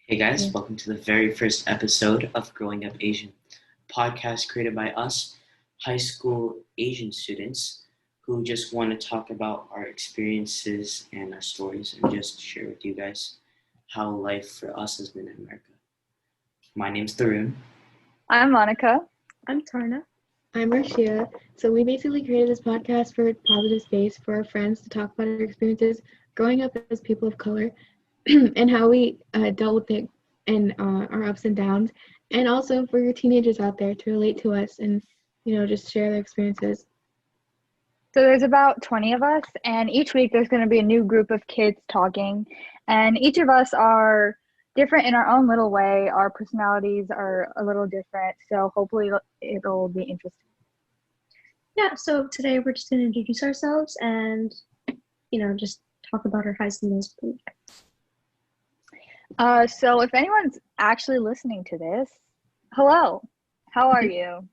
Hey guys, Yeah. welcome to the very first episode of Growing Up Asian, podcast created by us, high school Asian students who just want to talk about our experiences and our stories and just share with you guys how life for us has been in America. My name's Tharun. I'm Monica. I'm Taarana. I'm Arshia. So we basically created this podcast for a positive space for our friends to talk about our experiences growing up as people of color and how we dealt with it and our ups and downs, and also for your teenagers out there to relate to us and just share their experiences. So there's about 20 of us, and each week there's going to be a new group of kids talking, and each of us are different in our own little way. Our personalities are a little different, so hopefully it'll be interesting. Yeah, so today we're just going to introduce ourselves and, just talk about our high school experience. So if anyone's actually listening to this, hello, how are you?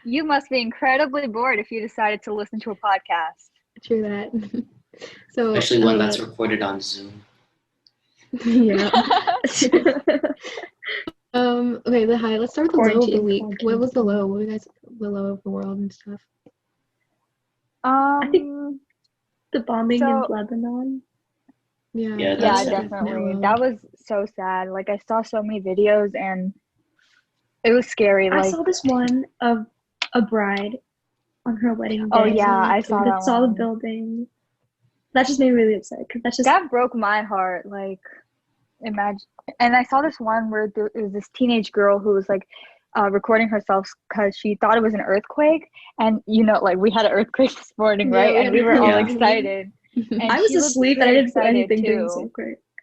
You must be incredibly bored if you decided to listen to a podcast. True that. So Especially one that's recorded on Zoom. yeah. Okay, the high. Let's start with the low of the week. What was the low? What were you guys the low of the world and stuff? I think the bombing in Lebanon. Yeah, definitely. That was so sad. Like, I saw so many videos and it was scary. I saw this one of a bride on her wedding day. Oh yeah, I saw that. Saw the building. That just made me really upset because that broke my heart. Like, imagine. And I saw this one where there was this teenage girl who was like recording herself because she thought it was an earthquake, and like we had an earthquake this morning, right? And we were all excited. And I was asleep and I didn't feel anything during too.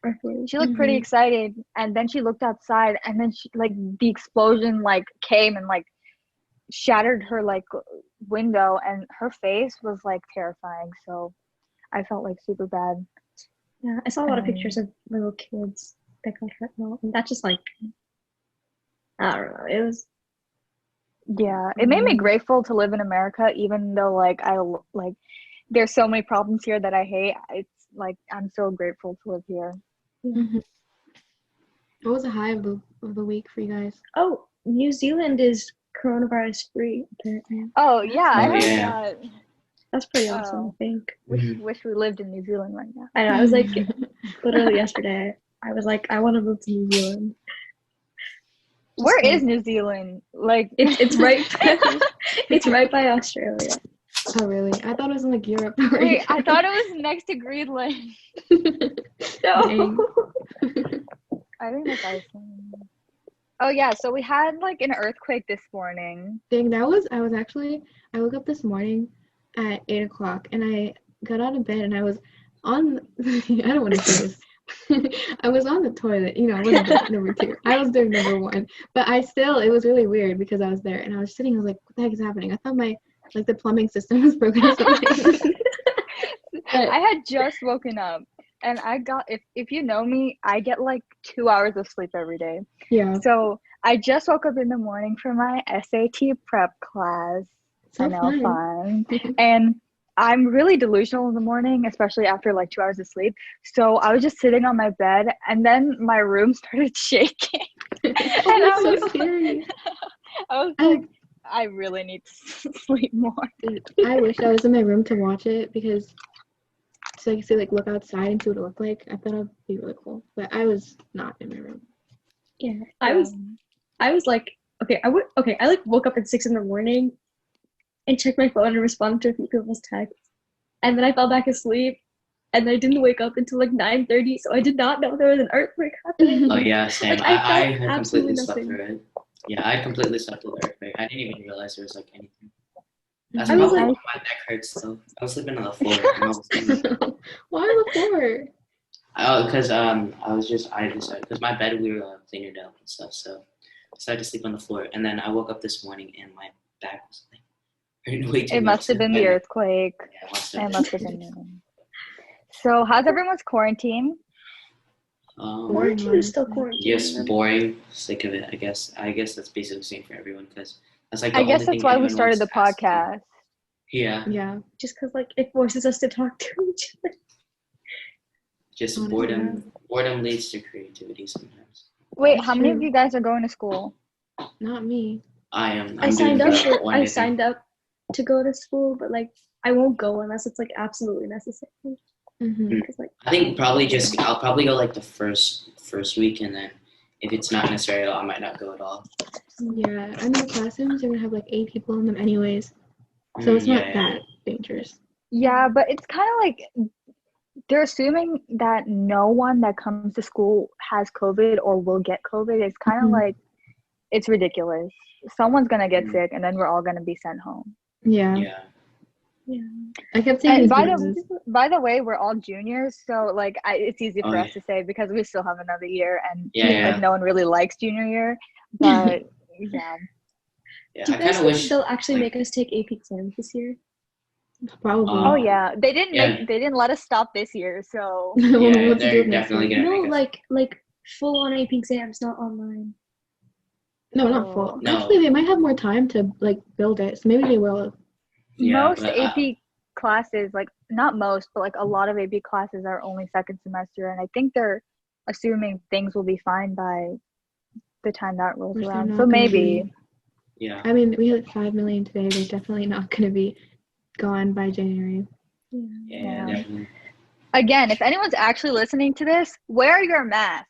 the She looked pretty excited, and then she looked outside, and then the explosion came and shattered her window, and her face was terrifying. So I felt super bad. Yeah, I saw a lot of pictures of little kids that got hurt, and that just I don't know. It was. Yeah, it made me grateful to live in America, even though I there's so many problems here that I hate. It's I'm so grateful to live here. Mm-hmm. What was the high of the week for you guys? Oh, New Zealand is coronavirus free apparently. Oh yeah, I heard that. That's pretty awesome. I think. Wish we lived in New Zealand right now. I know. I was literally yesterday. I was I want to move to New Zealand. Where is New Zealand? It's right. It's right by Australia. Oh really? I thought it was in Europe. Wait, I thought it was next to Greenland. No. I think that's Iceland. Oh yeah, so we had an earthquake this morning. Dang, I woke up this morning at 8 o'clock and I got out of bed and I was on I don't want to say this. I was on the toilet, I wasn't doing number 2. I was doing number 1. But it was really weird because I was there and I was sitting, I was like, what the heck is happening? I thought my the plumbing system was broken or something. I had just woken up and I got if you know me, I get 2 hours of sleep every day. Yeah. So I just woke up in the morning for my SAT prep class. So I know, fun. And I'm really delusional in the morning, especially after 2 hours of sleep. So I was just sitting on my bed and then my room started shaking. And I was so scary. I was like, I really need to sleep more. I wish I was in my room to watch it because so I could see look outside and see what it looked like. I thought it would be really cool. But I was not in my room. Yeah. I was okay, I woke up at 6 in the morning and checked my phone and responded to a few people's texts. And then I fell back asleep and I didn't wake up until 9:30, so I did not know there was an earthquake happening. Oh yeah, same. I had completely slept through it. Yeah, I completely slept through the earthquake. I didn't even realize there was anything. That's probably why my neck hurts though. I was sleeping on the floor. Why on the floor? Oh, because I decided because my bed we were cleaning it up and stuff, so I decided to sleep on the floor. And then I woke up this morning and my back was hurting way too much. It must have been the earthquake. Yeah, it must have been. So how's everyone's quarantine? Quarantine is still quarantine. Yes, boring. Sick of it. I guess that's basically the same for everyone because that's I guess that's why we started the podcast. Yeah. Yeah. Just because it forces us to talk to each other. Just boredom leads to creativity sometimes. Wait, That's how many of true. you guys are going to school? Not me. I am. I I'm doing signed up the for. one I day signed thing. up to go to school, but like I won't go unless it's like absolutely necessary. Mm-hmm. Cause like I think I'll probably go like the first week, and then if it's not necessary, I might not go at all. Yeah, I mean the classrooms are gonna have like 8 people in them anyways, so it's not Yeah. that dangerous. Yeah, but it's kind of like they're assuming that no one that comes to school has COVID or will get COVID. It's kind of Mhm. like it's ridiculous. Someone's gonna get Mhm. sick, and then we're all gonna be sent home. Yeah, Yeah. I kept seeing And these by videos. the way, we're all juniors, so like it's easy Oh, for us yeah. to say because we still have another year, and Yeah. like no one really likes junior year. But yeah, Yeah. do I you kind guys of think wish they'll actually like make us take AP exams this year? Probably. oh yeah, they didn't Yeah. they didn't let us stop this year, so Yeah, What's to do they're with next definitely year? gonna No, make us. like full on AP exams, not online. No, not full. Oh. No. Actually, they might have more time to like build it, so maybe they will. Yeah, most but AP classes, like not most, but like a lot of AP classes are only second semester, and I think they're assuming things will be fine by the time that rolls Which they're around. not So gonna maybe. be. yeah. I mean, we hit 5 million today. They're definitely not gonna be gone by January. Yeah, definitely. Again, if anyone's actually listening to this, wear your mask.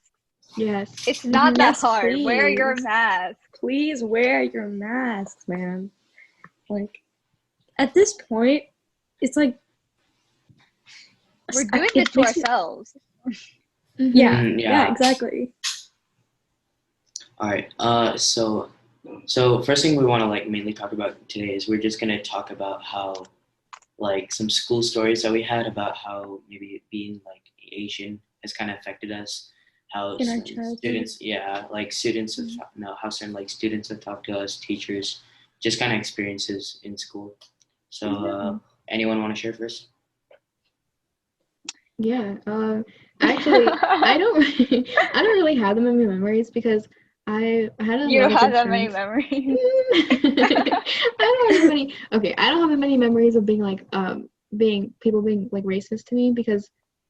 Yes. It's not that Yes, hard. Wear your please. mask. Please wear your masks, man. Like at this point, it's like We're doing this to ourselves. Mhm. Yeah, Yeah. exactly. All right. So first thing we want to like mainly talk about today is we're just gonna talk about how like some school stories that we had about how maybe being like Asian has kind of affected us. How In our some childhood. students, yeah, like students have how certain like students have talked to us, teachers, just kind of experiences in school. So anyone want to share first? Yeah. Actually, I don't. I don't really have them in my memories because I had a You lot don't of have good that many friends. memories. I don't have many. Okay, I don't have many memories of being like people being like racist to me because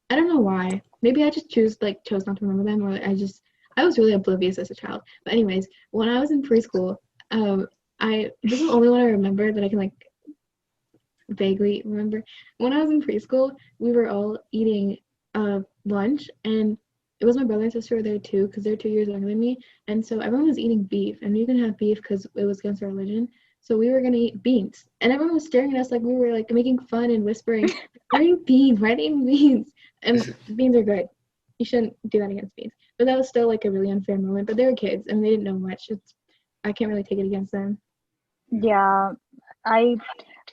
I don't know why. Maybe I just chose not to remember them, or I was really oblivious as a child. But anyways, when I was in preschool, this is the only one I remember that I can like vaguely remember. When I was in preschool, we were all eating lunch, and it was my brother and sister were there too because they're 2 years younger than me, and so everyone was eating beef, and we didn't have beef because it was against our religion. So we were gonna eat beans, and everyone was staring at us like we were like making fun and whispering, "Why are you beans? Why are they eating beans?" And beans are good. You shouldn't do that against beans. But that was still like a really unfair moment. But they were kids, and they didn't know much. I can't really take it against them. Yeah, I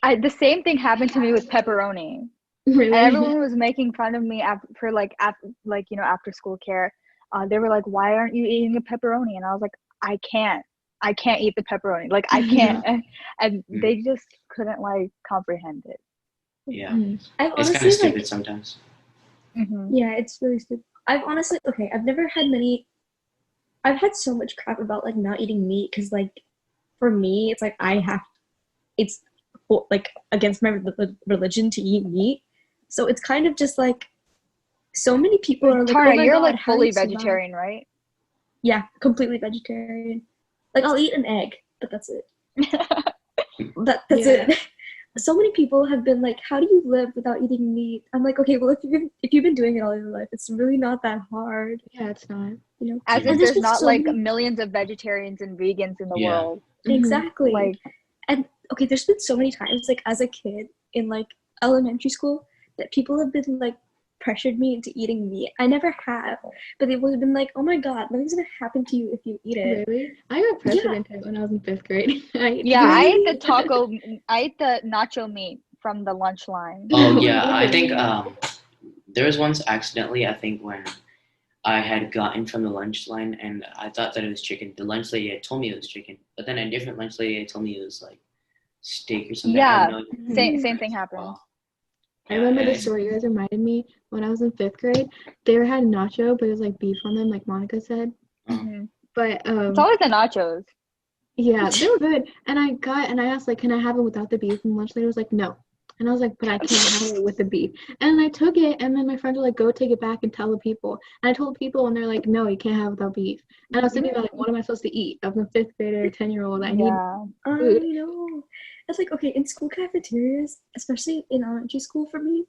the same thing happened to me with pepperoni. Really? And everyone was making fun of me for after school care. They were like, "Why aren't you eating a pepperoni?" And I was like, "I can't eat the pepperoni. Like I can't." And they just couldn't like comprehend it. Yeah, I've it's kind honestly of stupid like sometimes. yeah, it's really stupid. I've honestly I've never had many. I've had so much crap about like not eating meat because like for me it's like it's like against my religion to eat meat. So it's kind of just like so many people are like, Tara, oh my you're God, like how do fully you survive? vegetarian, right? Yeah, completely vegetarian. Like I'll eat an egg, but that's it. That's it. So many people have been like, how do you live without eating meat? I'm like, okay, well if you've been doing it all your life, it's really not that hard. Yeah, it's not. You know? As And if there's there's been not so like many millions of vegetarians and vegans in the Yeah. world. exactly. Like And okay, there's been so many times like as a kid in like elementary school that people have been like pressured me into eating meat. I never have, but they've always been like, "Oh my God, nothing's gonna happen to you if you eat it." Really? I got pressured into it when I was in 5th grade. I ate the nacho meat from the lunch line. Oh yeah, I think there was once accidentally. I think when I had gotten from the lunch line and I thought that it was chicken. The lunch lady had told me it was chicken, but then a different lunch lady had told me it was like steak or something. I Yeah, had no idea. same thing happened. Wow. I Yeah, remember and the it's- story you guys reminded me when I was in 5th grade. They had nacho, but it was like beef on them, like Monica said. But It's always the nachos. yeah, they were good. And I asked like, can I have them without the beef? And the lunch lady was like, no. And I was like, but I can't have it with the beef. And I took it, and then my friends were like, go take it back and tell the people. And I told people, and they're like, no, you can't have it without beef. And I was thinking about, like, what am I supposed to eat? I'm a 5th grader, 10-year-old. I need food. I know. It's like, okay, in school cafeterias, especially in elementary school for me,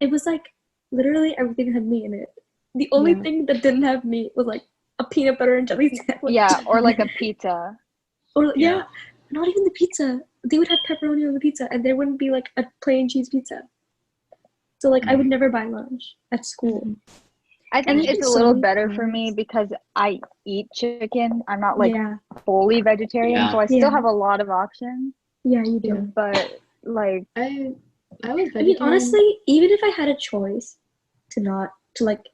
it was like literally everything had meat in it. The only thing that didn't have meat was like a peanut butter and jelly sandwich. Yeah, or like a pizza. Or not even the pizza. They would have pepperoni on the pizza, and there wouldn't be like a plain cheese pizza. So like I would never buy lunch at school. I think it's a little better for me because I eat chicken. I'm not like fully vegetarian, so I still have a lot of options. Yeah, you do. But like I was vegetarian. I mean, honestly, even if I had a choice to like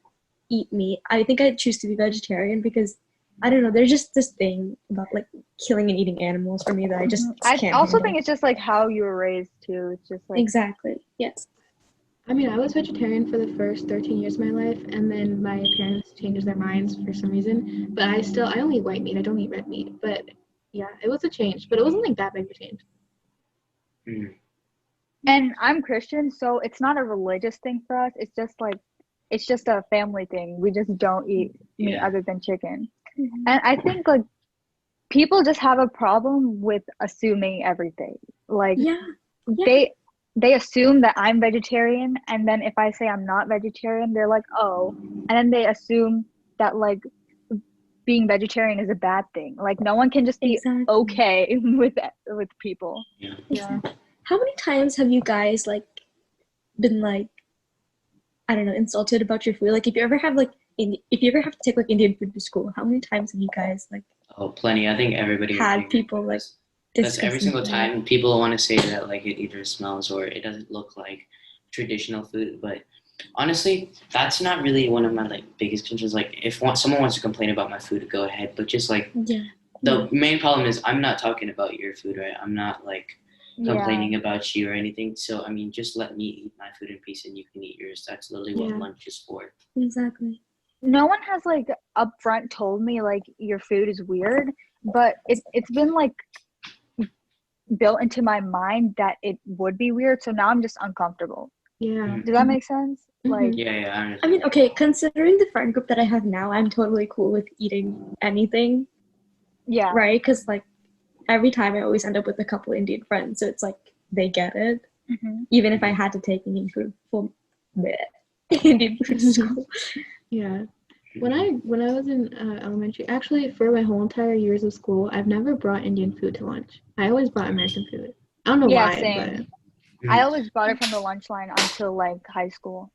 eat meat, I think I'd choose to be vegetarian because I don't know, there's just this thing about like killing and eating animals for me that I just can't I also handle. think it's just like how you were raised too. It's just like exactly. Yes. I mean, I was vegetarian for the first 13 years of my life, and then my parents changed their minds for some reason. But I only eat white meat. I don't eat red meat. But yeah, it was a change. But it wasn't like that big of a change. And I'm Christian, so it's not a religious thing for us. It's just a family thing. We just don't eat meat other than chicken. And I think like people just have a problem with assuming everything. Like they assume that I'm vegetarian, and then if I say I'm not vegetarian, they're like, oh, and then they assume that like being vegetarian is a bad thing. Like no one can just be okay with people. Yeah. How many times have you guys like been like, I don't know, insulted about your food? Like if you ever have to take like Indian food to school, how many times have you guys like? Oh, plenty. I think everybody had people like. That's every single time people want to say that like it either smells or it doesn't look like traditional food. But honestly, that's not really one of my like biggest concerns. Like if someone wants to complain about my food, go ahead. But just like the main problem is I'm not talking about your food, right? I'm not like complaining about you or anything. So I mean, just let me eat my food in peace and you can eat yours. That's literally what lunch is for. Exactly. No one has like upfront told me like your food is weird, but it's been like built into my mind that it would be weird, so now I'm just uncomfortable. Yeah. Does that make sense? Like I mean, okay, considering the friend group that I have now, I'm totally cool with eating anything. Yeah. Right? Because like every time I always end up with a couple Indian friends, so it's like they get it. Even if I had to take Indian food Indian food to school. Yeah. When I was in elementary, actually for my whole entire years of school, I've never brought Indian food to lunch. I always brought American food. I don't know why. Same. But I always brought it from the lunch line until like high school.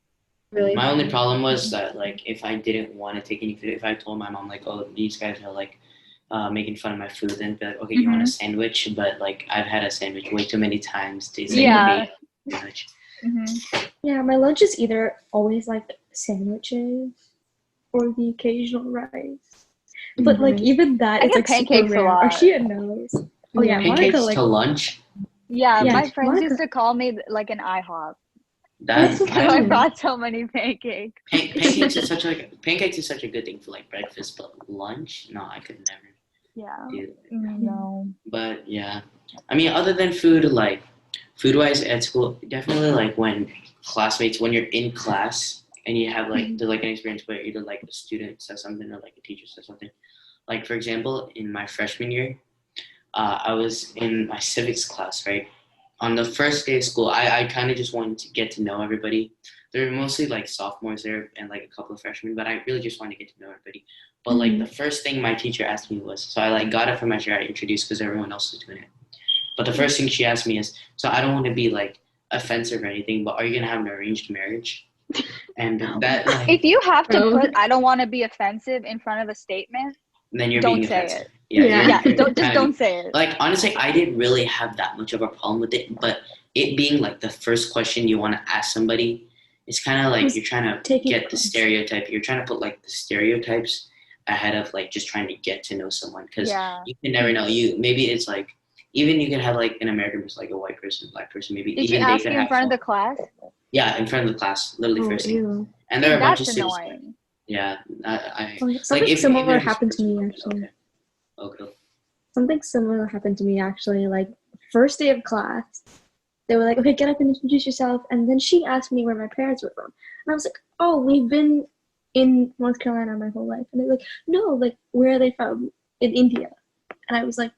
Really? My only problem was that like if I didn't want to take any food, if I told my mom like, oh, these guys are like making fun of my food, then be like, okay, you want a sandwich? But like I've had a sandwich way too many times to say sandwich. Yeah, my lunch is either always like sandwiches or the occasional rice. But like even that, it's like pancakes super rare. a lot. Arshia knows. Oh yeah, pancakes Monica, like, to lunch. Yeah, my friends used to call me like an IHOP. That's I brought so many pancakes. Pancakes is such a good thing for like breakfast, but lunch, no, I could never. Yeah. No. But yeah, I mean, other than food, like food-wise at school, definitely like when you're in class and you have like there's like an experience where either like a student says something or like a teacher says something. Like for example, in my freshman year, I was in my civics class, right? On the first day of school, I kind of just wanted to get to know everybody. There were mostly like sophomores there and like a couple of freshmen, but I really just wanted to get to know everybody. But like the first thing my teacher asked me was, so I like got it from my chair, I introduced because everyone else was doing it. But the first thing she asked me is, so I don't want to be like offensive or anything, but are you gonna have an arranged marriage? And that like, if you have to put I don't want to be offensive in front of a statement, then you're don't being say offensive. It. Don't say it. Like honestly, I didn't really have that much of a problem with it, but it being like the first question you want to ask somebody, it's kind of like you're trying to get the stereotype. You're trying to put like the stereotypes ahead of like just trying to get to know someone, because you can never know. Maybe it's like even you can have like an American person, like a white person, black person. Maybe did even you ask they could you in front of the class? Yeah, in front of the class, literally first thing. And there are a bunch of students. Yeah, something similar happened to me actually. Okay. Something similar happened to me actually. Like first day of class, they were like, okay, get up and introduce yourself. And then she asked me where my parents were from. And I was like, oh, we've been in North Carolina my whole life. And they're like, no, like, where are they from? In India. And I was like,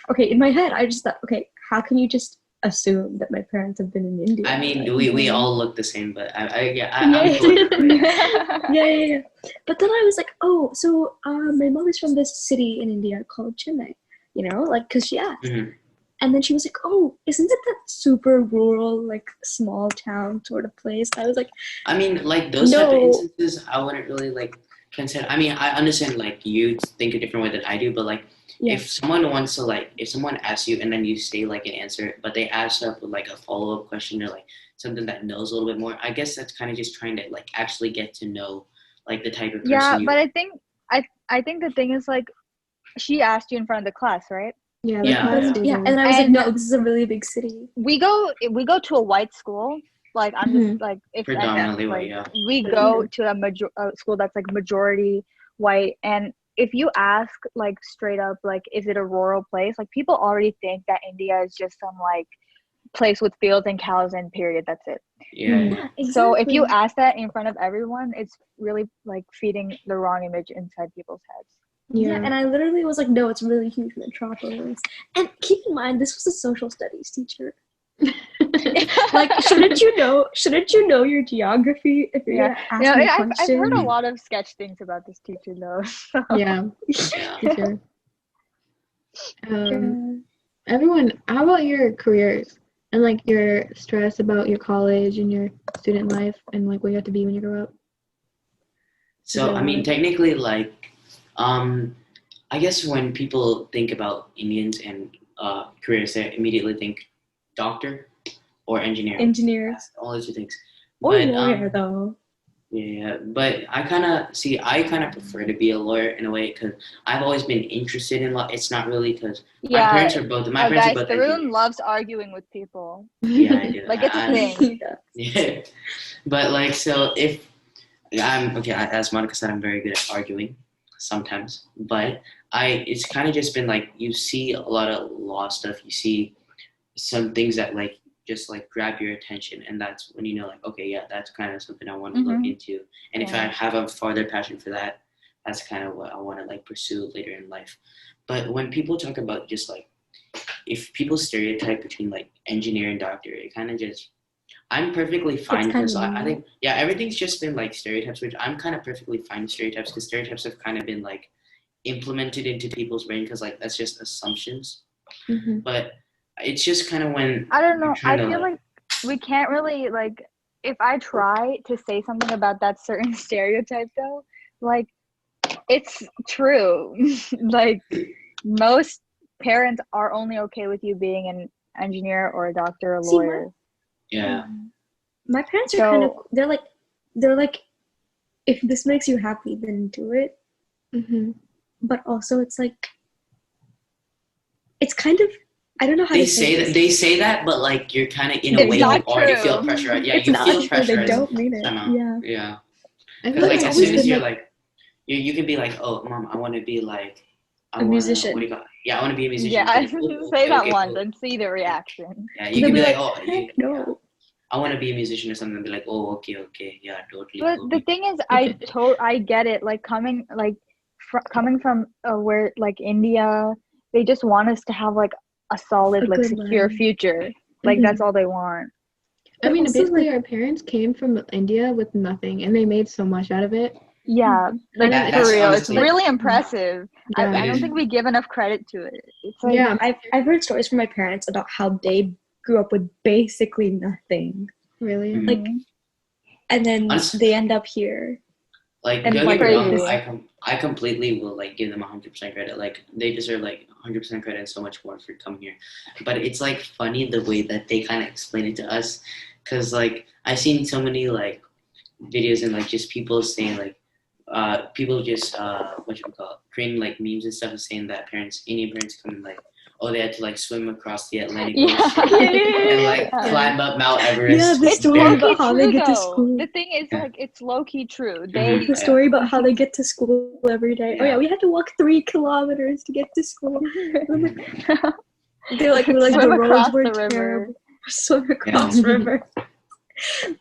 okay, in my head, I just thought, okay, how can you just assume that my parents have been in India? I mean, Like, we all look the same, but I'm Yeah. totally right. yeah. But then I was like, oh, so my mother's from this city in India called Chennai, you know, like, because she asked. Mhm. And then she was like, oh, isn't it that super rural, like, small town sort of place? I was like, I mean, like those type of no. instances, I wouldn't really like consider. I mean, I understand like you think a different way than I do, but like Yeah. if someone wants to like, if someone asks you and then you say like an answer, but they ask up with like a follow up question or like something that knows a little bit more, I guess that's kind of just trying to like actually get to know like the type of person Yeah, you. but I think the thing is like she asked you in front of the class, right? Yeah, Yeah. Yeah, and then I was like, And- no, this is a really big city. We go to a white school. Like I'm just like if Predominantly white, like, yeah. we go to a school that's like majority white, and if you ask like straight up like is it a rural place, like people already think that India is just some like place with fields and cows and period, that's it. Yeah. Exactly. So if you ask that in front of everyone, it's really like feeding the wrong image inside people's heads. Yeah, and I literally was like, no, it's really huge metropolis. And keep in mind, this was a social studies teacher. Like, shouldn't you know your geography if you're gonna ask me questions? I've heard a lot of sketch things about this teacher though. So. Yeah, Yeah. teacher. Everyone, how about your careers and like your stress about your college and your student life and like what you have to be when you grow up? So I mean, technically, like, I guess when people think about Indians and careers, they immediately think doctor or engineer. Engineers. All those two things. Or But, lawyer, though. Yeah, but I kind of prefer to be a lawyer in a way because I've always been interested in law. It's not really because my parents are both. My parents guys, are both Tharun engineers. loves arguing with people. Yeah, I do. Like it's a thing. Yeah, but like so if I'm okay, as Monica said, I'm very good at arguing sometimes, but it's kind of just been like you see a lot of law stuff. You see some things that like just like grab your attention, and that's when you know like okay, yeah, that's kind of something I want to look into. And if I have a farther passion for that, that's kind of what I want to like pursue later in life. But when people talk about just like if people stereotype between like engineer and doctor, it kind of just I'm perfectly fine because I think everything's just been like stereotypes, which I'm kind of perfectly fine with stereotypes because stereotypes have kind of been like implemented into people's brain because like that's just assumptions. But it's just kind of when I don't know. I feel like we can't really like if I try to say something about that certain stereotype though, like it's true. Like most parents are only okay with you being an engineer or a doctor or a lawyer. Yeah. My parents are kind of they're like if this makes you happy then do it. But also it's like it's kind of I don't know how they to say this. They say that, but like you're kind of in a way you already feel pressure. Yeah, it's you not feel true. pressure. They don't mean it. Yeah. I Because feel like as soon as you're like, you can be like, oh, mom, I want to be like a musician. What do you call it? Yeah, I want to be a musician. Yeah, I say that once and see the reaction. Yeah, you can be like, oh, no. I want to be a musician or something. And be like, oh, okay, yeah, totally. But the thing is, I get it. Like coming from where like India, they just want us to have like a solid, like secure future. Like that's all they want. I mean, basically, our parents came from India with nothing, and they made so much out of it. Yeah, like for real, honestly, it's really impressive. Yeah. I don't think we give enough credit to it. It's like, I've heard stories from my parents about how they grew up with basically nothing. Really? Like, and then they end up here. Like, and don't get me wrong, I completely will like give them 100% credit. Like, they deserve like 100% credit and so much more for coming here. But it's like funny the way that they kind of explain it to us, because like I've seen so many like videos and like just people saying like people just creating like memes and stuff and saying that Indian parents come and like they had to like swim across the Atlantic Ocean and like climb up Mount Everest. Yeah, the story about how they get to school. The thing is like it's low key true. The story about how they get to school every day. Yeah. Oh yeah, we had to walk 3 kilometers to get to school. They like were like the Swim roads across were the river. terrible. Swim across river.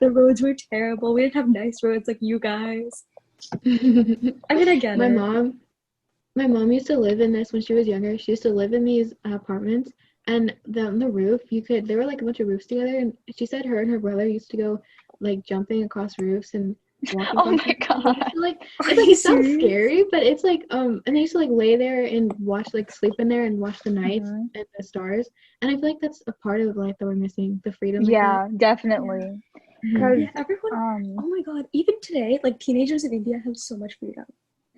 The roads were terrible. We didn't have nice roads like you guys. I mean, I get My it. mom used to live in this when she was younger. She used to live in these apartments, and the roof, there were like a bunch of roofs together, and she said her and her brother used to go like jumping across roofs and walking Oh across my roofs. And they used god. to, like, Are it's like you it sounds serious? scary, but it's like and they used to like lay there and watch, like sleep in there and watch the nights Mhm. and the stars. And I feel like that's a part of life that we're missing, the freedom like Yeah, definitely. that. Because Yeah, everyone. Oh my god! Even today, like teenagers in India have so much freedom.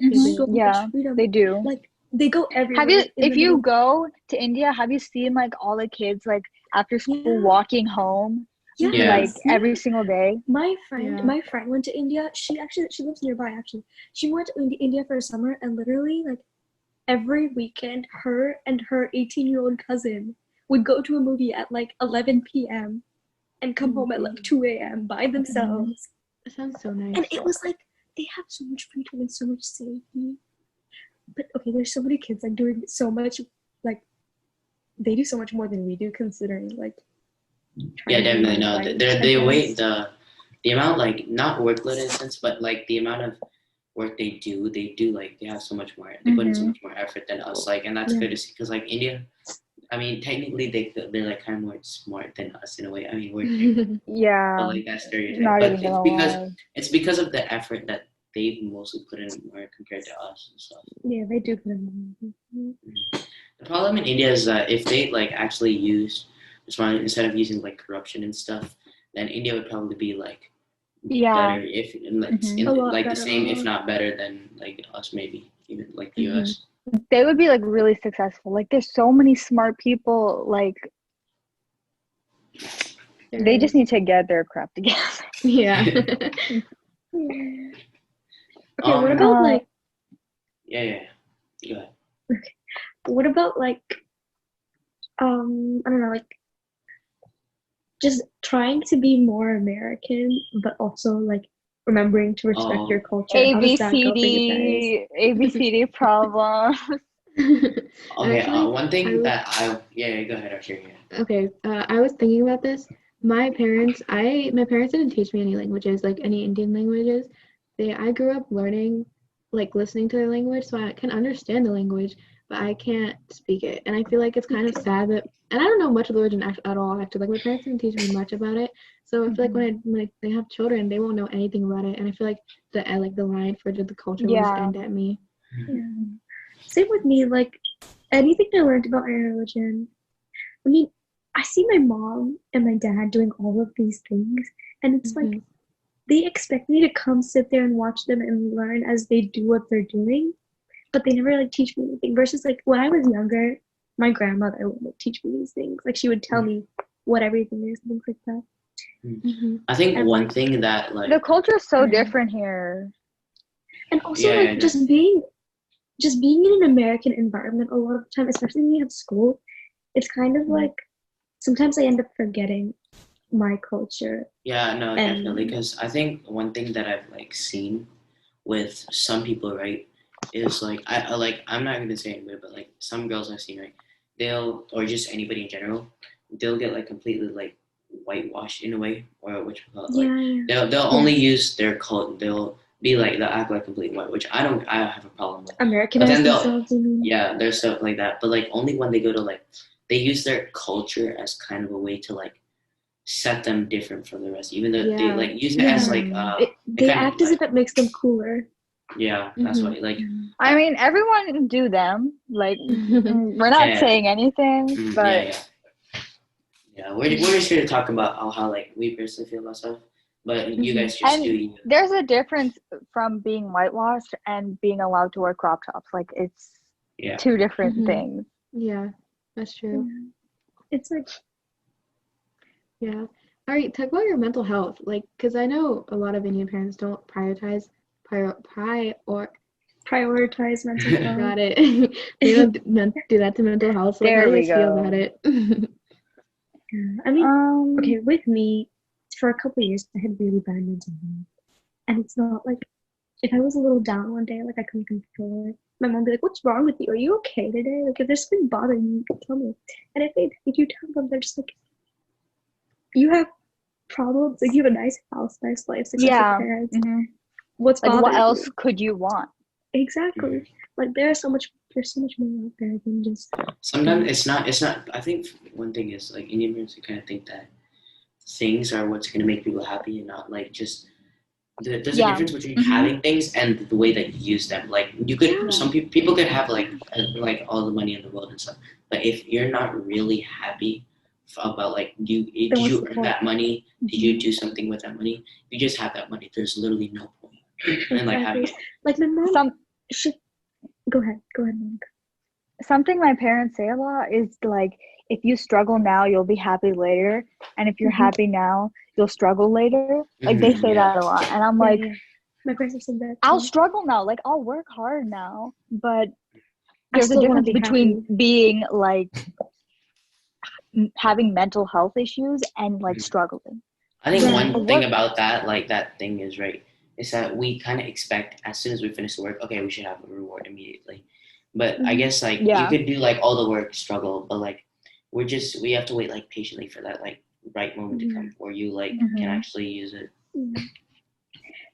mhm, So yeah, much freedom. they do. Like they go Have everywhere. you, like, in if the you middle. go to India, have you seen like all the kids like after school Yeah. walking home Yes, like yeah. every single day? My friend, Yeah. my friend went to India. She lives nearby. Actually, she went to India for a summer, and literally like every weekend, her and her 18-year-old cousin would go to a movie at like 11 p.m. and come home at like 2 a.m. by themselves. It sounds so nice. And it was like they have so much freedom and so much safety. But okay, there's so many kids like doing so much, like they do so much more than we do, considering like. Yeah, trying to definitely. live No, life, the I way guess. the amount, like, not workload in a sense, but like the amount of work they do, like they have so much more, they put in so Mhm. much more effort than us, like, and that's Yeah. good to see because like India, I mean, technically they're like kind of more smart than us in a way. I mean, we're but Yeah, like that stereotype, not but even gonna lie. it's because of the effort that they mostly put in more compared to us and stuff. Yeah, they do put in. The problem in India is that if they like actually use smart instead of using like corruption and stuff, then India would probably be like Yeah. better if Mhm. A lot like the better same, if off. not better than like us, maybe even like the Mhm. US. They would be like really successful. Like there's so many smart people. Like they just need to get their crap together. Yeah. Yeah. Okay, what about Uh, like Yeah. Go ahead. what about like I don't know, like just trying to be more American, but also like remembering to respect your culture. How does that go for you guys? ABCD problem. Okay, Actually, one I thing was that yeah, go ahead, Arshia. Yeah. okay. I was thinking about this. My parents didn't teach me any languages, like any Indian languages. I grew up learning, like listening to their language, so I can understand the language, but I can't speak it. And I feel like it's kind of sad that, and I don't know much of the religion at all. Actually, like my parents didn't teach me much about it, so I feel like when they have children, they won't know anything about it. And I feel like the line for the culture will just Yeah. end at me. Yeah. Same with me, like anything I learned about my religion. I mean, I see my mom and my dad doing all of these things, and it's like they expect me to come sit there and watch them and learn as they do what they're doing, but they never like teach me anything. Versus like when I was younger, my grandmother would like teach me these things. Like she would tell me what everything is and things like that. I think And one like thing that like The culture is so Yeah. different here. and also Yeah, like yeah, just being in an American environment a lot of the time, especially when you have school, it's kind of like sometimes I end up forgetting my culture. yeah, no, And- definitely, because I think one thing that I've like seen with some people, right, is like I like I'm not gonna say anybody, but like some girls I've seen, right, they'll or just anybody in general, they'll get like completely like whitewashed in a way, or which like Yeah. they'll only use their cult, they'll be like they'll act like completely white, which I don't have a problem with. But Americanize then themselves, you mean? yeah, there's stuff like that, but like only when they go to like they use their culture as kind of a way to like set them different from the rest, even though they Yeah. like use it as like They kind of, act as like- if it makes them cooler. yeah, that's why like I mean, everyone do them. Like we're not Yeah. saying anything, but yeah, we're just here to talk about how like we personally feel about stuff, but you guys just and do you. there's a difference from being whitewashed and being allowed to wear crop tops. Like it's Yeah. two different things. Yeah, that's true. It's like Yeah. All right, talk about your mental health. Like, because I know a lot of Indian parents don't prioritize prioritize mental health. got it. They don't do that to mental health. So like, how There do you we guys feel go. about it? I mean, okay, with me, for a couple of years, I had really bad mental health, and it's not like if I was a little down one day, like I couldn't control it. my mom would be like, "What's wrong with you? Are you okay today? Like, if there's something bothering you, you can tell me." And if you tell them, they're just like, "You have problems. Like, you have a nice house, nice life, successful parents. What's like bothering what else you?" could you want? Exactly. Like, there's so much more out there than just. Sometimes it's not. I think one thing is like Indian parents kind of think that things are what's gonna make people happy, and not like just. There's a difference between having things and the way that you use them. Like you could, some people could have like all the money in the world and stuff, but if you're not really happy about like did you earn that money? Did you do something with that money? You just have that money. There's literally no point in like having it. Like my mom. Go ahead, Monica. Something my parents say a lot is like, if you struggle now, you'll be happy later, and if you're happy now, you'll struggle later. Like they say that a lot, and I'm like, my parents said that. I'll struggle now. Like I'll work hard now, but there's a still difference wanna be between happy. being like having mental health issues and like struggling. I think one thing about that, like that thing is right, is that we kind of expect as soon as we finish the work, okay, we should have a reward immediately. But I guess like you could do like all the work, struggle, but like we have to wait like patiently for that like right moment to come where you like can actually use it.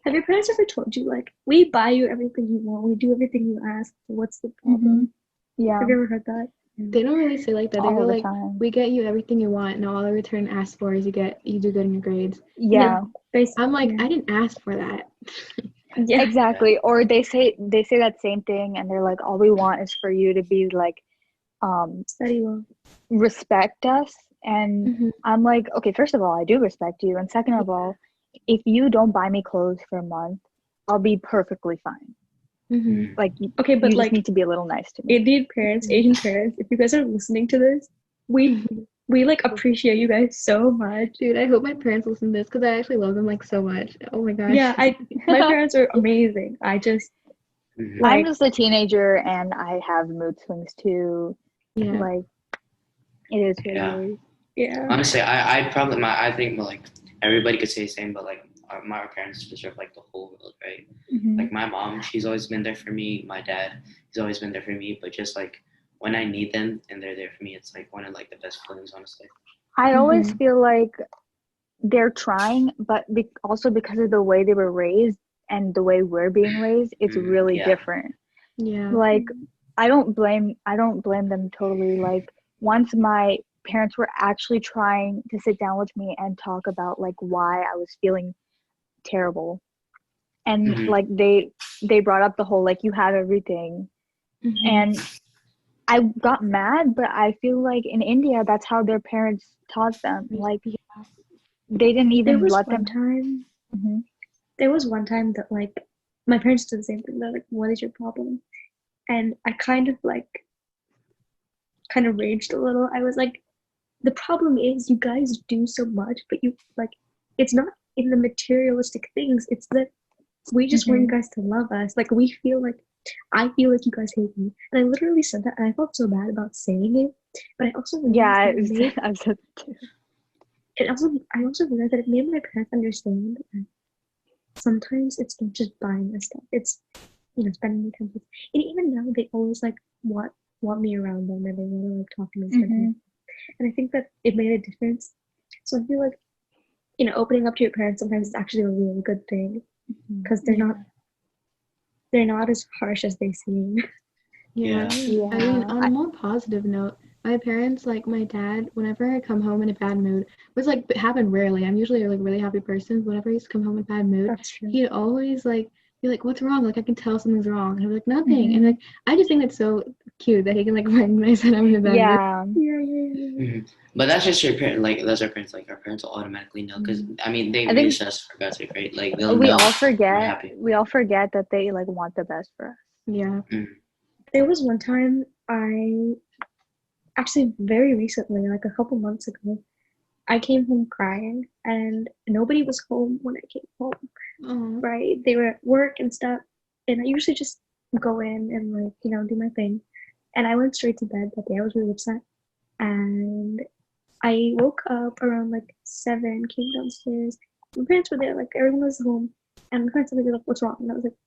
Have your parents ever told you like, we buy you everything you want, we do everything you ask, so what's the problem? Yeah. Have you ever heard that? They don't really say like that. They go like, time. we get you everything you want, and all the return ask for is you do good in your grades. Yeah. I'm like, I didn't ask for that. Yeah, exactly. Or they say that same thing, and they're like, all we want is for you to be like, study well, respect us. And I'm like, okay, first of all, I do respect you, and second of all, if you don't buy me clothes for a month, I'll be perfectly fine. Like, okay, but you like, just need to be a little nice to me. Indian parents, Asian parents, if you guys are listening to this, we like appreciate you guys so much. Dude, I hope my parents listen to this because I actually love them like so much. Oh my gosh. Yeah, my parents are amazing. I just I'm just a teenager and I have mood swings too. Yeah. Like, it is what it is. Yeah. Honestly, I think like everybody could say the same, but like my parents deserve like the whole world, right? Like my mom, she's always been there for me. My dad, he's always been there for me. But just like when I need them and they're there for me, it's like one of like the best feelings, honestly. I always feel like they're trying, but also because of the way they were raised and the way we're being raised, it's really different. Yeah. Like I don't blame them totally. Like once my parents were actually trying to sit down with me and talk about like why I was feeling terrible, and like they brought up the whole like you have everything, and I got mad, but I feel like in India that's how their parents taught them. Like they didn't even let them. There was one time that like my parents did the same thing. They're like, "What is your problem?" And I kind of raged a little. I was like, the problem is you guys do so much, but you like, it's not in the materialistic things. It's that we just want you guys to love us. Like I feel like you guys hate me. And I literally said that, and I felt so bad about saying it. But I also realized I've said that too. I also realized that it made my parents understand that sometimes it's not just buying us stuff. It's spending time with. And even now they always like want me around them, and they want to like talk to me and spend time. And I think that it made a difference. So I feel like opening up to your parents sometimes is actually a really good thing because they're not as harsh as they seem. Yeah. I mean, on a more positive note, my parents, like my dad, whenever I come home in a bad mood, which like happened rarely. I'm usually a like really happy person. Whenever I used to come home in a bad mood, he'd always like be like, "What's wrong?" Like I can tell something's wrong. And I'm like, "Nothing." And like I just think that's so cute that he can like recognize that I'm in a bad mood. But that's just your parent. Like that's our parents. Like our parents will automatically know because I mean they raised us for God's sake, right? Like they'll we know all forget. happy. We all forget that they like want the best for us. Yeah. There was one time actually very recently, like a couple months ago, I came home crying and nobody was home when I came home. Right? They were at work and stuff, and I usually just go in and like do my thing. And I went straight to bed that day. I was really upset, and I woke up around like 7, came downstairs. My parents were there, like everyone was home, and my parents were like, "What's wrong?" And I was like,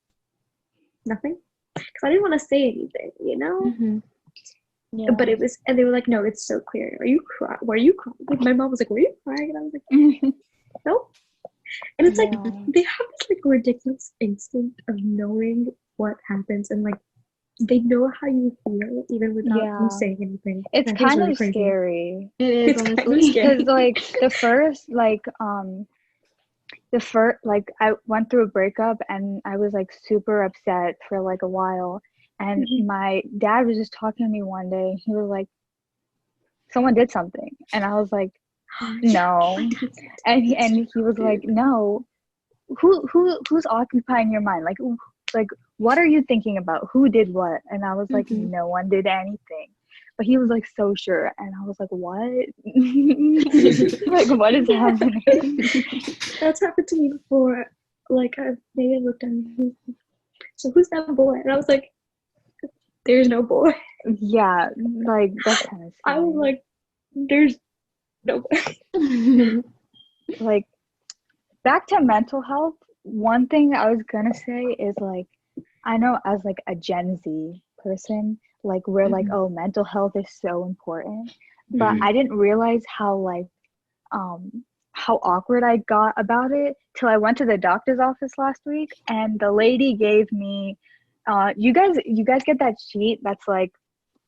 "Nothing," because because I didn't want to say anything, you know. Mm-hmm. Yeah. But it was, and they were like, no, it's so clear. Are you crying? Were you crying? Like my mom was like, were you crying? And I was like, no. And it's like Yeah. they have this like ridiculous instinct of knowing what happens, and like they know how you feel even without Yeah. you saying anything. It's And I think kind really of crazy. scary. It is, It's kind of honestly. scary. Because like the first like I went through a breakup and I was like super upset for like a while, and Mhm. my dad was just talking to me one day. He was like, someone did something, and I was like, no. And he was like, no, who's occupying your mind, like what are you thinking about, who did what? And I was like, Mhm. no one did anything. But he was like so sure, and I was like, what? Like, what is happening? That's happened to me before. Like they looked at me. So who's that boy? And I was like, there's no boy. Yeah, like that's kind of I was scary. like, there's no boy. Like, back to mental health, one thing I was gonna say is like, I know as like a Gen Z person, like we're like, Mhm. oh, mental health is so important, but Mhm. I didn't realize how awkward I got about it till I went to the doctor's office last week, and the lady gave me, you guys get that sheet that's like,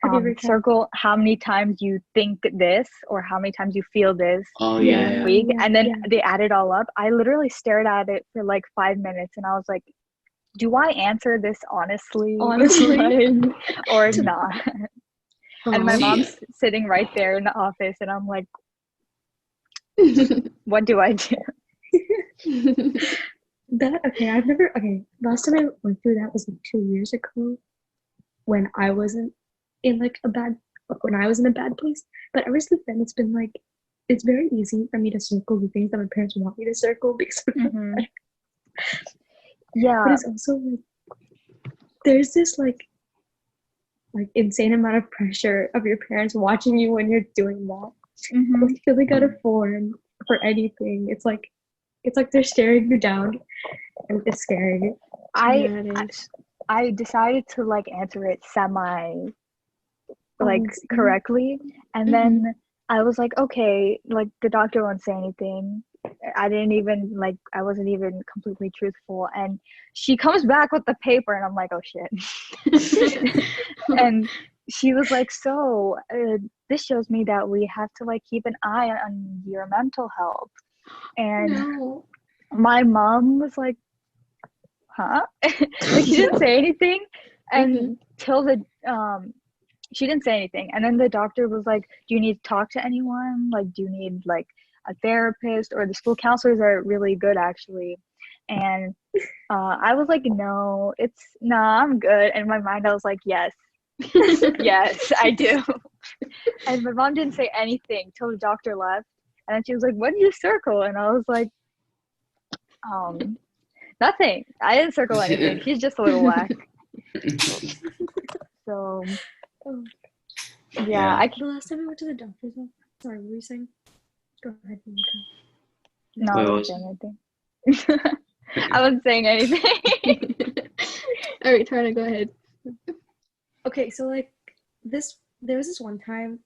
Have you ever tried? circle how many times you think this or how many times you feel this Oh Yeah. yeah. week, Yeah, and then yeah. they add it all up. I literally stared at it for like 5 minutes, and I was like, do I answer this honestly, Honestly. like, or To- not? Aw. And my See, mom's sitting right there in the office, and I'm like, what do I do? Last time I went through that was like 2 years ago when I wasn't in like when I was in a bad place. But ever since then, it's been like, it's very easy for me to circle the things that my parents want me to circle because Mhm. but Yeah. it's also like, there's this like insane amount of pressure of your parents watching you when you're doing that. Mhm. Like filling out a form for anything. It's like they're staring you down, and it's scary. I Yeah, it is. I decided to like answer it semi like Honestly. correctly, and then I was like, okay, like the doctor won't say anything. I wasn't even completely truthful, and she comes back with the paper, and I'm like, oh shit. And she was like, so this shows me that we have to like keep an eye on your mental health. And No. my mom was like, huh? Like, she didn't say anything, and till the she didn't say anything, and then the doctor was like, do you need to talk to anyone, like do you need like a therapist, or the school counselors are really good actually. And I was like, no, I'm good. And in my mind I was like, yes, yes, I do. And my mom didn't say anything till the doctor left, and then she was like, what did you circle? And I was like, nothing, I didn't circle anything, he's just a little whack. So Oh. yeah. The last time I went to the doctor's office, sorry, what were you saying? Go ahead. No, I Wait, wasn't saying anything. I wasn't saying anything. All right, Taarana, go ahead. Okay, so like there was this one time,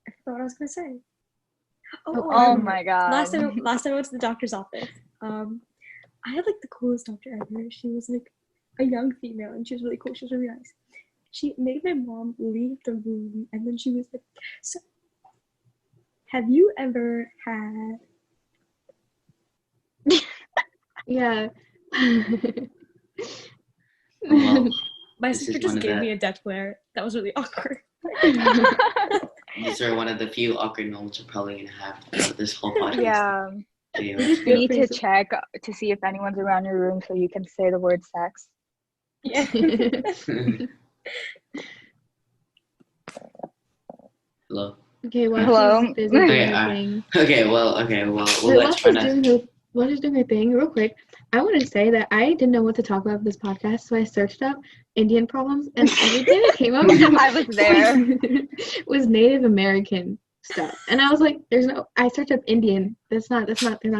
I forgot what I was gonna say. Oh my god. Last time I went to the doctor's office, I had like the coolest doctor ever. She was like a young female, and she was really cool. She was really nice. She made my mom leave the room, and then she was like, so have you ever had Yeah. well, my This is sister one just of gave the- me a death glare. That was really awkward. these are one of the few awkward moments we're probably gonna have throughout this whole podcast. Yeah. Video. You need to check to see if anyone's around your room so you can say the word sex. Yeah. Hello. Okay, while Hello? she's busy doing Okay, her thing. We'll Wait, let Taarana. while she's doing her thing, real quick, I want to say that I didn't know what to talk about this podcast, so I searched up Indian problems, and everything that came up I was there. was Native American. stuff. And I was like, I searched up Indian. They're not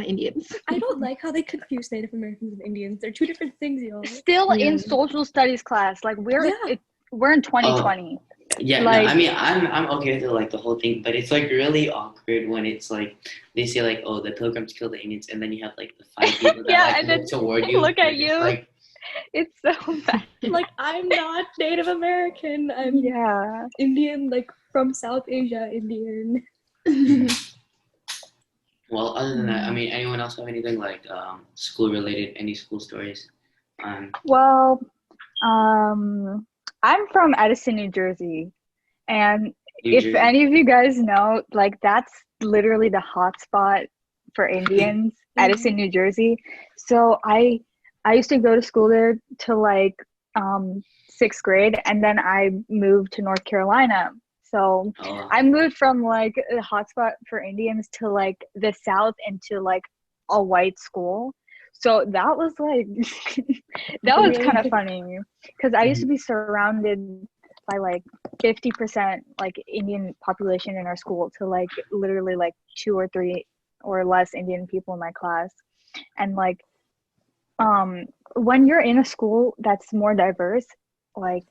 Indians. I don't like how they confuse Native Americans and Indians. They're two different things, y'all. Still in social studies class, like we're in 2020. Yeah, like, no, I mean, I'm okay with like the whole thing, but it's like really awkward when it's like they say like, oh, the Pilgrims killed the Indians, and then you have like the 5 people that like look toward you, look at you. Like, it's so bad. Like, I'm not Native American. I'm Indian, like from South Asia, Indian. Well, other than that, I mean, anyone else have anything like school related? Any school stories? Well, I'm from Edison, New Jersey, and if any of you guys know, like that's literally the hot spot for Indians, Edison, New Jersey. So I used to go to school there to like 6th grade, and then I moved to North Carolina. So I moved from like a hotspot for Indians to like the South into like a white school. So that was like that was kind of funny because I used to be surrounded by like 50% like Indian population in our school to like literally like 2 or 3 or less Indian people in my class. And like when you're in a school that's more diverse, like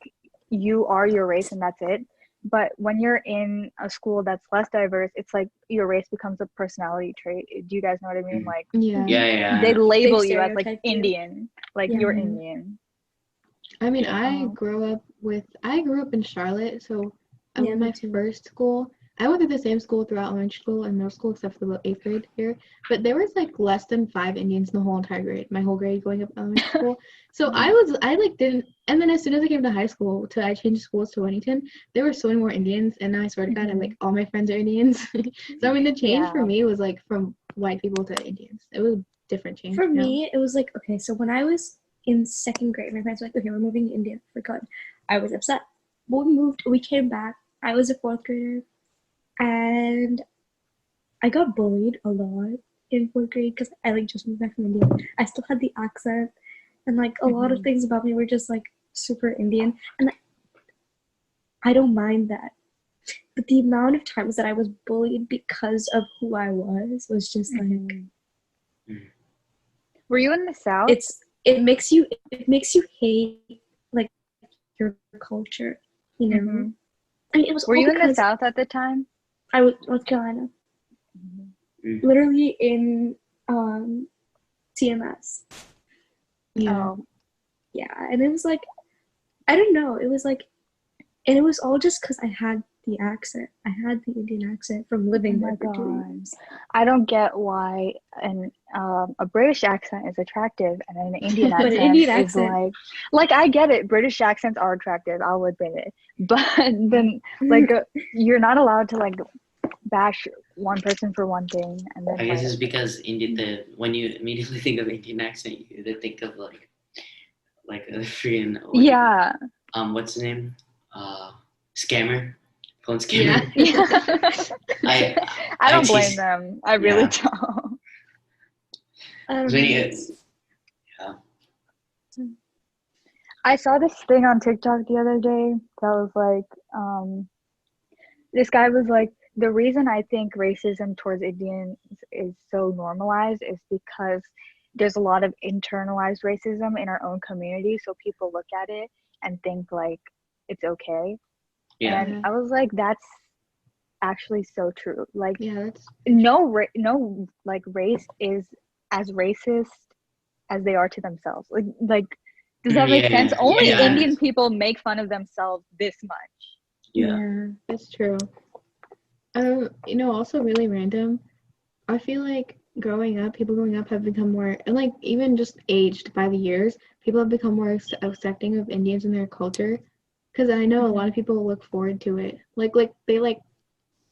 you are your race and that's it. But when you're in a school that's less diverse, it's like your race becomes a personality trait. Do you guys know what I mean? Like, they label you as like Indian, like you're Indian. I mean, I grew up in Charlotte, so I went my first school. I went to the same school throughout elementary school and middle school, except for the 8th grade here. But there was like less than 5 Indians in the whole entire grade, my whole grade going up elementary school. So I didn't. And then as soon as I came to high school, I changed schools to Wellington. There were so many more Indians, and now I swear to God, I'm like all my friends are Indians. So I mean, the change for me was like from white people to Indians. It was a different change. For me, it was like, okay, so when I was in 2nd grade, my parents were like, okay, we're moving to India for good. I was upset. But we came back. I was a 4th grader. And I got bullied a lot in 4th grade because I like just moved back from India. I still had the accent, and like a lot of things about me were just like super Indian, and I don't mind that. But the amount of times that I was bullied because of who I was just like. Were you in the South? It makes you hate like your culture, you know. I mean, it was. Were you in the South at the time? I was North Carolina. Literally in TMS. Yeah. And it was like, I don't know. It was like, and it was all just because I had the accent. I had the Indian accent from living there for 2 years. I don't get why a British accent is attractive and an Indian accent is like I get it. British accents are attractive. I'll admit it. But then like you're not allowed to like bash one person for one thing, and then I guess it's because when you immediately think of Indian accent, you either think of like a freaking what's his name? Scammer. Phone scammer. I don't blame them. I really don't. I saw this thing on TikTok the other day that was like, this guy was like, the reason I think racism towards Indians is so normalized is because there's a lot of internalized racism in our own community. So people look at it and think like it's okay. Yeah. And I was like, that's actually so true. Like, no like race is as racist as they are to themselves. Like, does that make sense? Only Indian people make fun of themselves this much. Yeah, that's true. Also really random. I feel like people growing up have become more, and like even just aged by the years, people have become more accepting of Indians and their culture. Because I know a lot of people look forward to it. Like they like,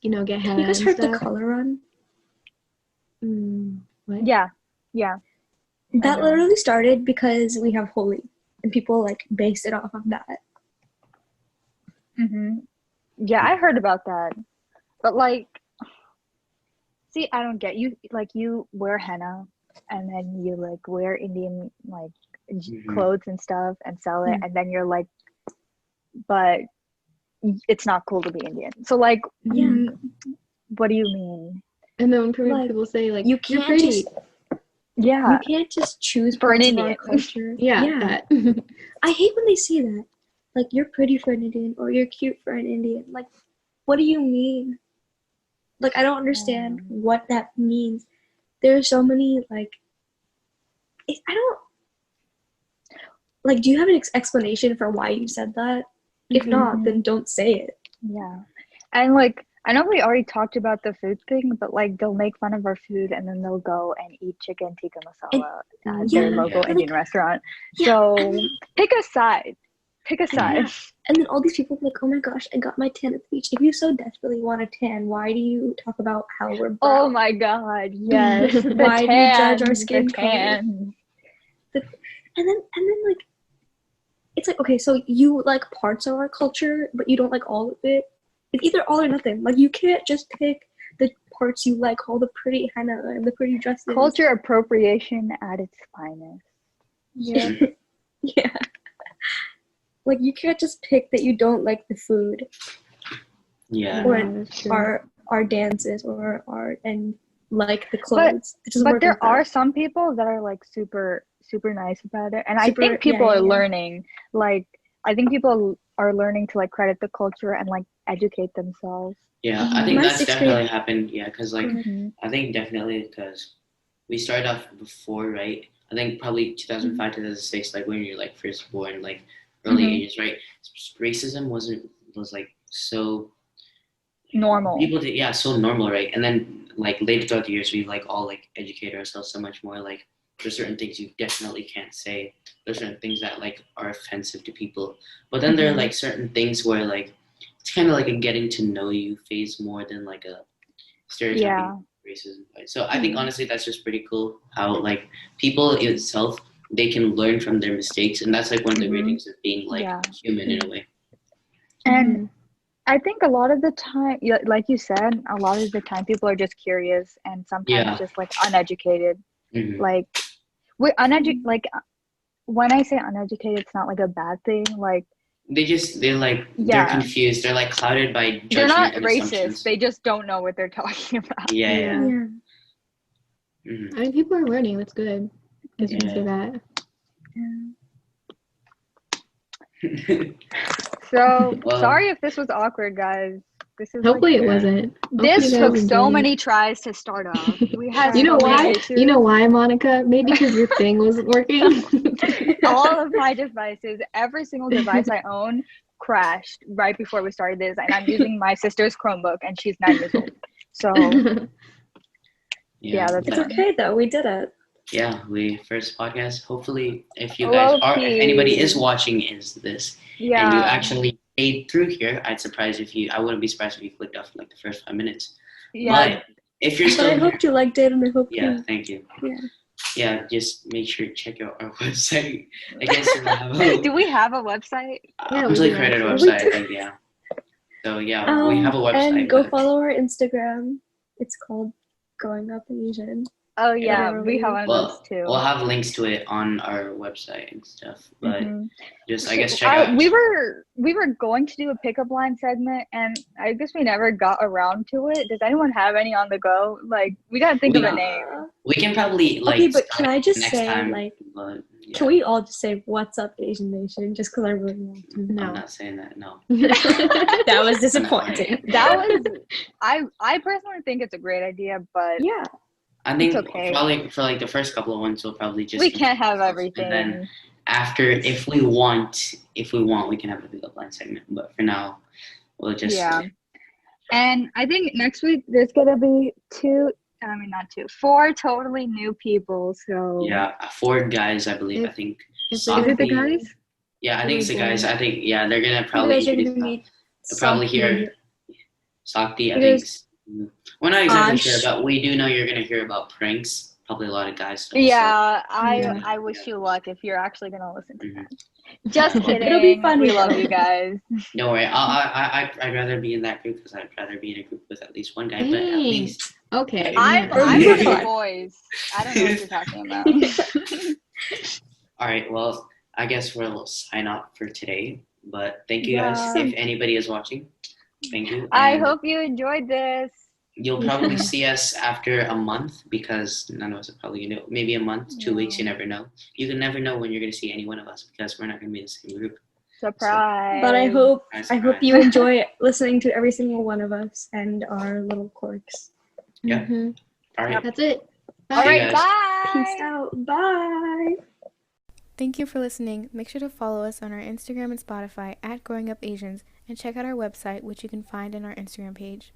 get henna. You guys heard the color run? What? Yeah. That literally started because we have Holi, and people like based it off of that. Yeah, I heard about that. But like, see, I don't get you. Like, you wear henna, and then you like wear Indian like clothes and stuff, and sell it, and then you're like, but it's not cool to be Indian. So like, What do you mean? And then when Like, people say like, you you're can't pretty. just Yeah. you can't just choose For an parts of our Indian. culture. Yeah, that. I hate when they say that. Like, you're pretty for an Indian or you're cute for an Indian. Like, what do you mean? Like, I don't understand what that means. There are so many, like, I don't, like, do you have an explanation for why you said that? If not, then don't say it. Yeah. And like, I know we already talked about the food thing, but like they'll make fun of our food and then they'll go and eat chicken tikka masala at their local Indian restaurant. So pick a side. Pick a side. And then all these people are like, oh my gosh, I got my tan at the beach. If you so desperately want a tan, why do you talk about how we're brown? Oh my god, yes. Why do you judge our skin color? And then like, it's like, okay, so you like parts of our culture, but you don't like all of it. It's either all or nothing. Like, you can't just pick the parts you like, all the pretty henna and the pretty dresses. Culture appropriation at its finest. Yeah. Yeah. Like, you can't just pick that you don't like the food. Yeah. Or our dances or art and like the clothes. But there are some people that are like super nice about it, and I think people are learning. Like, I think people are learning to like credit the culture and like educate themselves. Yeah, I think that's definitely happened. Yeah, because like I think definitely because we started off before, right? I think probably 2005, 2006, like when you're like first born, like early ages, right? Racism was like so normal. People did, so normal, right? And then like later throughout the years, we like all like educate ourselves so much more. Like, there's certain things you definitely can't say. There's certain things that like are offensive to people. But then there are like certain things where like it's kind of like a getting to know you phase more than like a stereotyping racism. Right? So I think honestly that's just pretty cool how like people itself, they can learn from their mistakes, and that's like one of the great things of being like human in a way. And I think a lot of the time, like you said, a lot of the time people are just curious and sometimes just like uneducated. Like like when I say uneducated, it's not like a bad thing. Like they're confused. They're like clouded by judgment. They're not and racist. Assumptions. They just don't know what they're talking about. Yeah. I mean, people are learning. That's good. I guess you can say that. So sorry if this was awkward, guys. This is hopefully it wasn't. This took so many tries to start off. We had you know why? You know why, Monica? Maybe because your thing wasn't working. All of my devices, every single device I own, crashed right before we started this, and I'm using my sister's Chromebook, and she's 9 years old. So that's it's okay though. We did it. Yeah, first podcast. Hopefully, if you guys if anybody is watching this, and you actually made through here, I wouldn't be surprised if you clicked off like the first 5 minutes. Yeah. But if you're still I hoped you liked it, and I hope thank you. Yeah, just make sure to check out our website. I guess do we have a website? Usually created a website, I think, So we have a website. And go follow our Instagram. It's called Growing Up Asian. Oh yeah, we have one of those too. We'll have links to it on our website and stuff, but just I guess check out. We were going to do a pickup line segment, and I guess we never got around to it. Does anyone have any on the go? Like, we gotta think of a name. We can probably but can I just say can we all just say "What's up, Asian Nation"? Just because I really want to. No, I'm not saying that. No. That was disappointing. I personally think it's a great idea, but I think probably for like the first couple of ones, we'll probably just. We can't have everything. And then after, if we want, we can have a pickup line segment. But for now, we'll just. Yeah. And I think next week there's gonna be 4 totally new people. So. Yeah, 4 guys, I believe. I think. Is it the guys? Yeah, I think it's the guys. I think they're gonna probably. They'll probably hear. Sakti, I think. We're not exactly sure, but we do know you're going to hear about pranks. Probably a lot of guys. I wish you luck if you're actually going to listen to that. Just kidding. It'll be fun. We love you guys. Don't worry. I'd rather be in that group because I'd rather be in a group with at least one guy. But at least. Okay. I'm one of the boys. I don't know what you're talking about. All right. Well, I guess we'll sign off for today. But thank you guys. If anybody is watching. Thank you. I hope you enjoyed this. You'll probably see us after a month because none of us are probably going to. Maybe a month, 2 weeks, you never know. You can never know when you're going to see any one of us because we're not going to be in the same group. Surprise. But I hope Surprise. you enjoy listening to every single one of us and our little quirks. Yeah. Mm-hmm. All right. That's it. Bye. All right, guys. bye. Peace out. Bye. Thank you for listening. Make sure to follow us on our Instagram and Spotify at Growing Up Asians and check out our website, which you can find in our Instagram page.